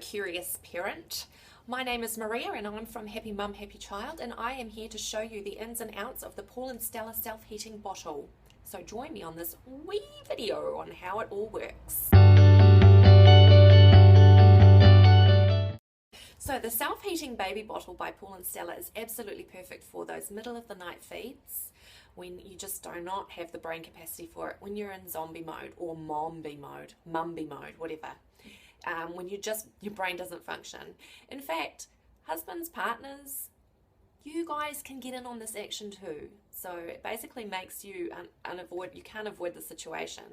curious parent. My name is Maria and I'm from Happy Mum Happy Child, and I am here to show you the ins and outs of the Paul Stella self-heating bottle. So join me on this wee video on how it all works. So the self-heating baby bottle by Paul Stella is absolutely perfect for those middle of the night feeds when you just do not have the brain capacity for it, when you're in zombie mode or mumby mode, whatever. When your brain doesn't function. In fact, husbands, partners, you guys can get in on this action too. So it basically makes you you can't avoid the situation.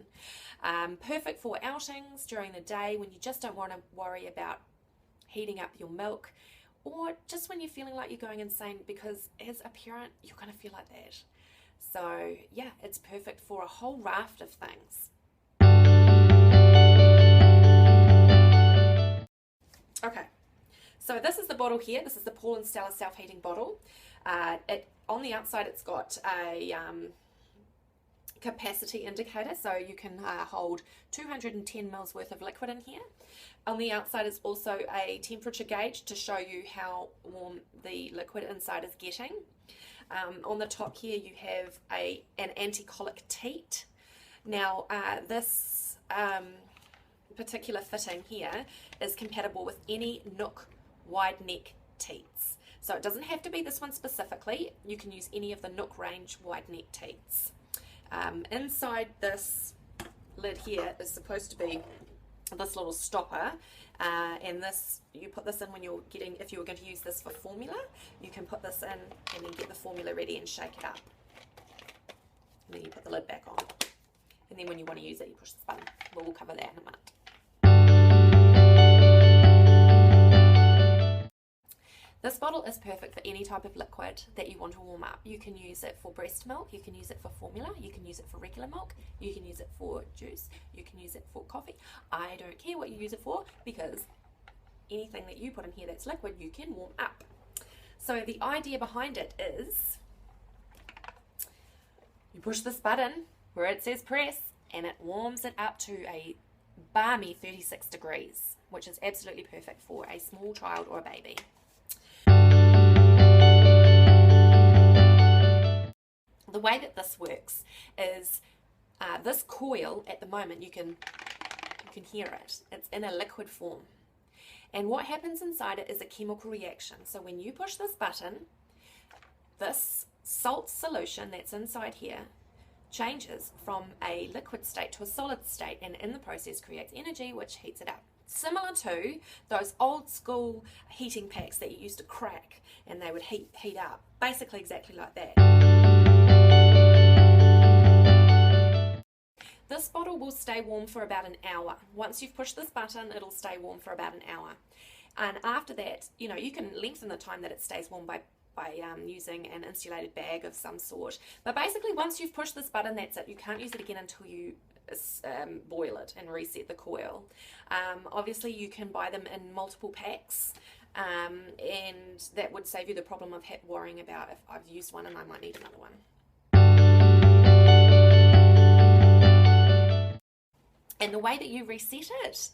Perfect for outings during the day when you just don't want to worry about heating up your milk, or just when you're feeling like you're going insane, because as a parent, you're going to feel like that. So yeah, it's perfect for a whole raft of things. Okay, so this is the bottle here. This is the Paul Stella self-heating bottle. On the outside, it's got a capacity indicator, so you can hold 210 mils worth of liquid in here. On the outside is also a temperature gauge to show you how warm the liquid inside is getting. On the top here you have an anti-colic teat. Now this particular fitting here is compatible with any Nook wide neck teats. So it doesn't have to be this one specifically. You can use any of the Nook range wide neck teats. Inside this lid here is supposed to be this little stopper, and this, you put this in when you're if you were going to use this for formula, you can put this in and then get the formula ready and shake it up. And then you put the lid back on. And then when you want to use it, you push this button. We'll cover that in a minute. This bottle is perfect for any type of liquid that you want to warm up. You can use it for breast milk, you can use it for formula, you can use it for regular milk, you can use it for juice, you can use it for coffee. I don't care what you use it for, because anything that you put in here that's liquid, you can warm up. So the idea behind it is you push this button where it says press, and it warms it up to a balmy 36 degrees, which is absolutely perfect for a small child or a baby. The way that this works is this coil at the moment, you can hear it. It's in a liquid form. And what happens inside it is a chemical reaction. So when you push this button, this salt solution that's inside here changes from a liquid state to a solid state, and in the process creates energy which heats it up. Similar to those old school heating packs that you used to crack and they would heat up. Basically exactly like that. This bottle will stay warm for about an hour. Once you've pushed this button, it'll stay warm for about an hour. And after that, you can lengthen the time that it stays warm by using an insulated bag of some sort. But basically, once you've pushed this button, that's it. You can't use it again until you boil it and reset the coil. Obviously, you can buy them in multiple packs, and that would save you the problem of worrying about if I've used one and I might need another one. And the way that you reset it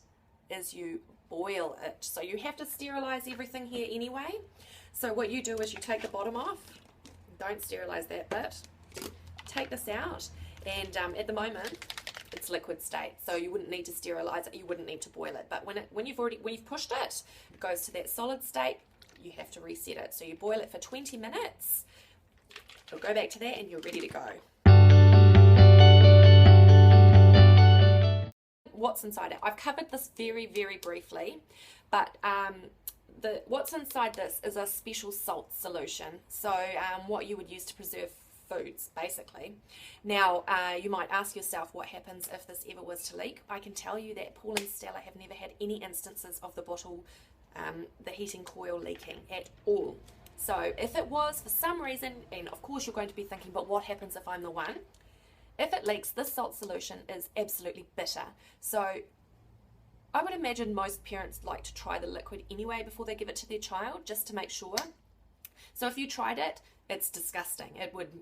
is you boil it. So you have to sterilize everything here anyway. So what you do is you take the bottom off. Don't sterilize that bit. Take this out, and at the moment it's liquid state, so you wouldn't need to sterilize it. You wouldn't need to boil it. But when you've pushed it, it goes to that solid state. You have to reset it. So you boil it for 20 minutes. It'll go back to that, and you're ready to go. What's inside it? I've covered this very, very briefly, but what's inside this is a special salt solution. So what you would use to preserve foods, basically. Now, you might ask yourself what happens if this ever was to leak. I can tell you that Paul and Stella have never had any instances of the bottle, the heating coil leaking at all. So if it was for some reason, and of course you're going to be thinking, but what happens if I'm the one? If it leaks, this salt solution is absolutely bitter. So I would imagine most parents like to try the liquid anyway before they give it to their child, just to make sure. So if you tried it, It's disgusting.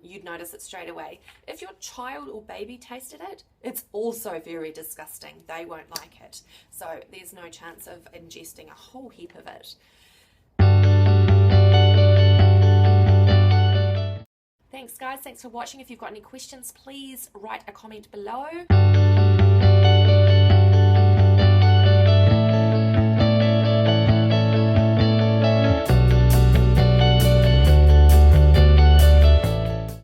You'd notice it straight away. If your child or baby tasted it, it's also very disgusting. They won't like it. So there's no chance of ingesting a whole heap of it. Thanks guys, thanks for watching. If you've got any questions, please write a comment below.